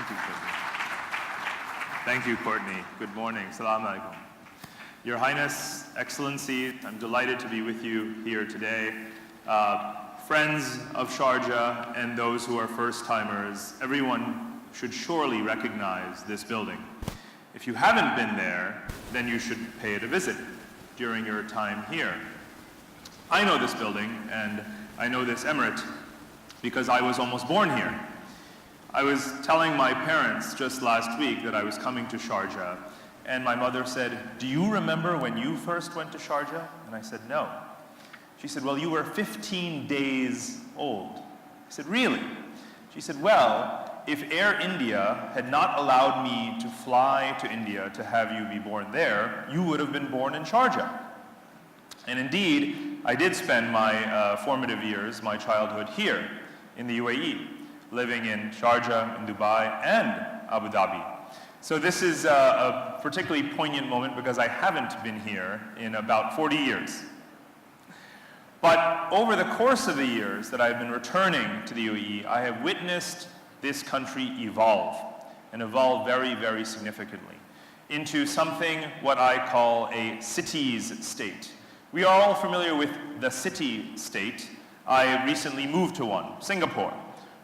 you, Courtney. Thank you, Courtney. Good morning. Assalamu alaikum. Your Highness, Excellency, I'm delighted to be with you here today. Friends of Sharjah and those who are first-timers, everyone should surely recognize this building. If you haven't been there, then you should pay it a visit during your time here. I know this building and I know this emirate because I was almost born here. I was telling my parents just last week that I was coming to Sharjah, and my mother said, "Do you remember when you first went to Sharjah?" And I said, "No." She said, "Well, you were 15 days old." I said, "Really?" She said, "Well, if Air India had not allowed me to fly to India to have you be born there, you would have been born in Sharjah." And indeed, I did spend my formative years, my childhood here in the U.A.E., living in Sharjah, in Dubai, and Abu Dhabi. So this is a particularly poignant moment because I haven't been here in about 40 years. But over the course of the years that I've been returning to the U.A.E., I have witnessed this country evolve, and evolve very, very significantly, into something what I call a cities state. We are all familiar with the city state. I recently moved to one, Singapore.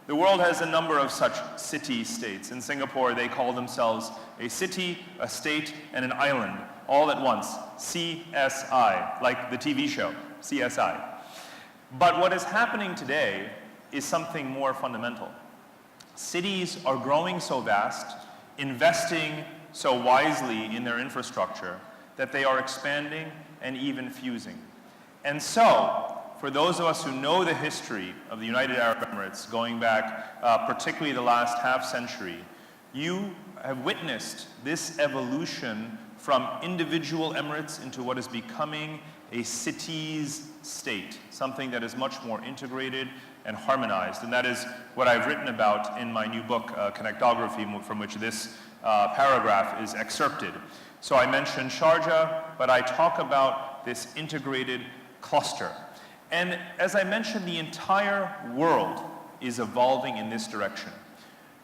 The world has a number of such city states. In Singapore, they call themselves a city, a state, and an island, all at once, CSI, like the TV show, CSI. But what is happening today is something more fundamental. Cities are growing so vast, investing so wisely in their infrastructure, that they are expanding and even fusing. And so, for those of us who know the history of the United Arab Emirates, going back particularly the last half century, you have witnessed this evolution from individual emirates into what is becoming a cities state, something that is much more integrated and harmonized. And that is what I've written about in my new book, Connectography, from which this paragraph is excerpted. So I mentioned Sharjah, but I talk about this integrated cluster. And as I mentioned, the entire world is evolving in this direction.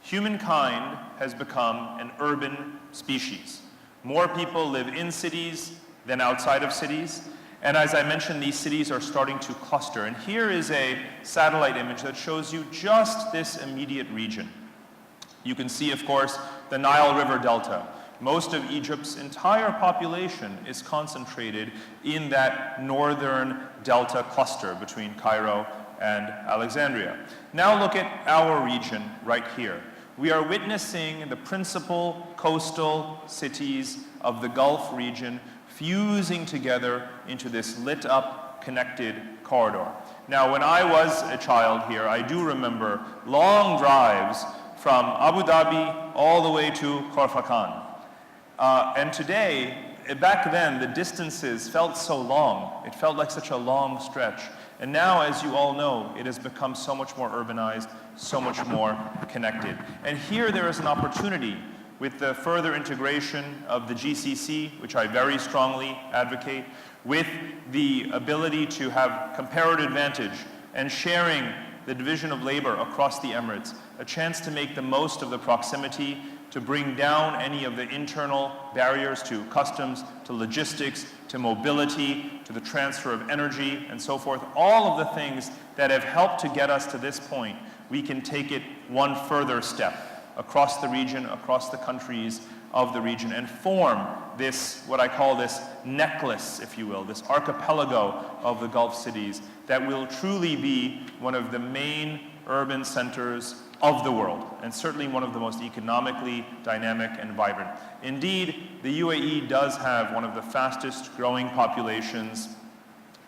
Humankind has become an urban species. More people live in cities than outside of cities. And as I mentioned, these cities are starting to cluster. And here is a satellite image that shows you just this immediate region. You can see, of course, the Nile River Delta. Most of Egypt's entire population is concentrated in that northern delta cluster between Cairo and Alexandria. Now look at our region right here. We are witnessing the principal coastal cities of the Gulf region fusing together into this lit up, connected corridor. Now, when I was a child here, I do remember long drives from Abu Dhabi all the way to Khorfakan. And today, back then, the distances felt so long. It felt like such a long stretch. And now, as you all know, it has become so much more urbanized, so much more connected. And here there is an opportunity with the further integration of the GCC, which I very strongly advocate, with the ability to have comparative advantage and sharing the division of labor across the Emirates, a chance to make the most of the proximity, to bring down any of the internal barriers to customs, to logistics, to mobility, to the transfer of energy, and so forth. All of the things that have helped to get us to this point, we can take it one further step across the region, across the countries of the region, and form this, what I call this necklace, if you will, this archipelago of the Gulf cities that will truly be one of the main urban centers of the world, and certainly one of the most economically dynamic and vibrant. Indeed, the U.A.E. does have one of the fastest growing populations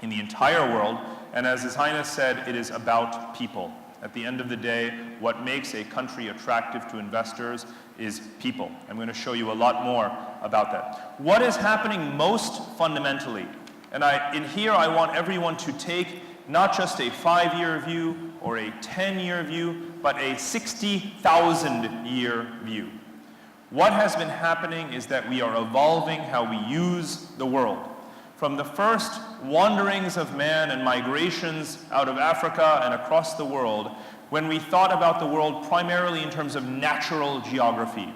in the entire world, and as His Highness said, it is about people. At the end of the day, what makes a country attractive to investors is people. I'm going to show you a lot more about that. What is happening most fundamentally, and in here I want everyone to take not just a 5-year view or a 10-year view, but a 60,000-year view. What has been happening is that we are evolving how we use the world. From the first wanderings of man and migrations out of Africa and across the world, when we thought about the world primarily in terms of natural geography,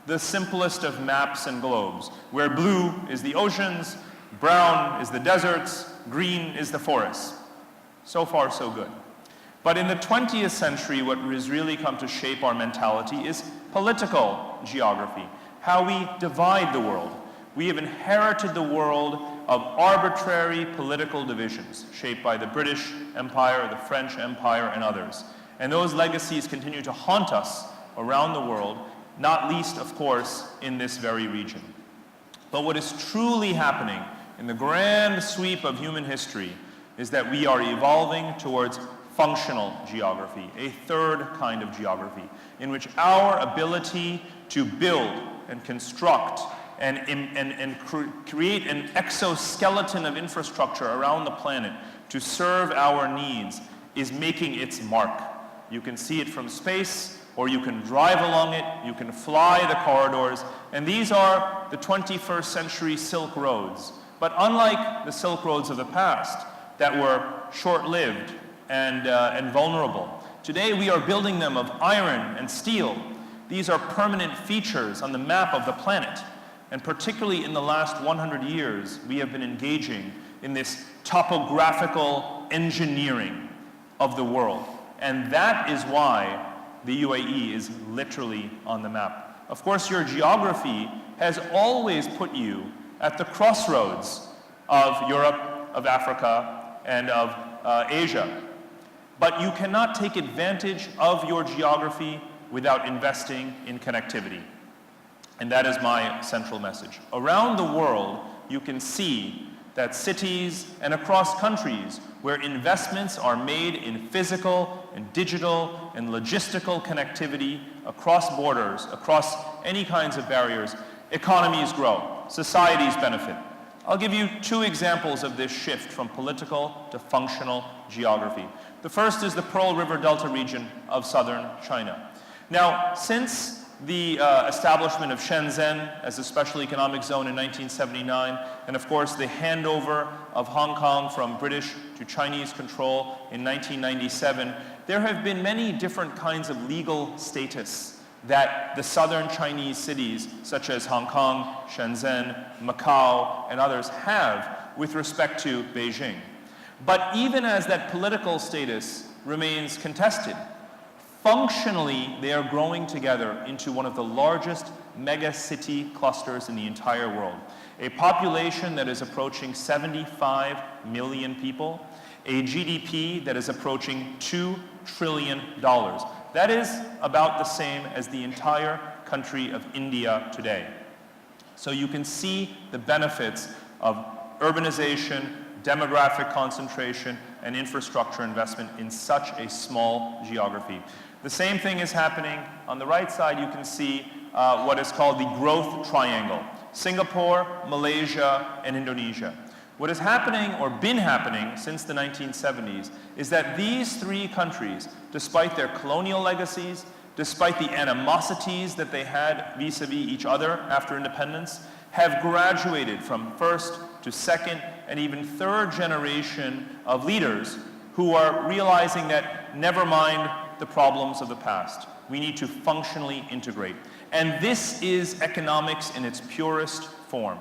the simplest of maps and globes, where blue is the oceans, brown is the deserts, green is the forests. So far, so good. But in the 20th century, what has really come to shape our mentality is political geography, how we divide the world. We have inherited the world of arbitrary political divisions shaped by the British Empire, the French Empire, and others. And those legacies continue to haunt us around the world, not least, of course, in this very region. But what is truly happening in the grand sweep of human history is that we are evolving towards functional geography, a third kind of geography, in which our ability to build and construct and create an exoskeleton of infrastructure around the planet to serve our needs is making its mark. You can see it from space, or you can drive along it, you can fly the corridors, and these are the 21st century Silk Roads. But unlike the Silk Roads of the past that were short-lived and vulnerable, today we are building them of iron and steel. These are permanent features on the map of the planet. And particularly in the last 100 years, we have been engaging in this topographical engineering of the world. And that is why the U.A.E. is literally on the map. Of course, your geography has always put you at the crossroads of Europe, of Africa, and of Asia. But you cannot take advantage of your geography without investing in connectivity. And that is my central message. Around the world, you can see that cities and across countries where investments are made in physical and digital and logistical connectivity across borders, across any kinds of barriers, economies grow, societies benefit. I'll give you two examples of this shift from political to functional geography. The first is the Pearl River Delta region of southern China. Now, since the establishment of Shenzhen as a special economic zone in 1979, and of course the handover of Hong Kong from British to Chinese control in 1997, there have been many different kinds of legal status that the southern Chinese cities, such as Hong Kong, Shenzhen, Macau, and others have with respect to Beijing. But even as that political status remains contested, functionally, they are growing together into one of the largest mega-city clusters in the entire world. A population that is approaching 75 million people, a GDP that is approaching $2 trillion. That is about the same as the entire country of India today. So you can see the benefits of urbanization, demographic concentration, and infrastructure investment in such a small geography. The same thing is happening on the right side. You can see what is called the growth triangle: Singapore, Malaysia, and Indonesia. What is happening, or been happening since the 1970s, is that these three countries, despite their colonial legacies, despite the animosities that they had vis-a-vis each other after independence, have graduated from first to second and even third generation of leaders who are realizing that never mind the problems of the past. We need to functionally integrate. And this is economics in its purest form.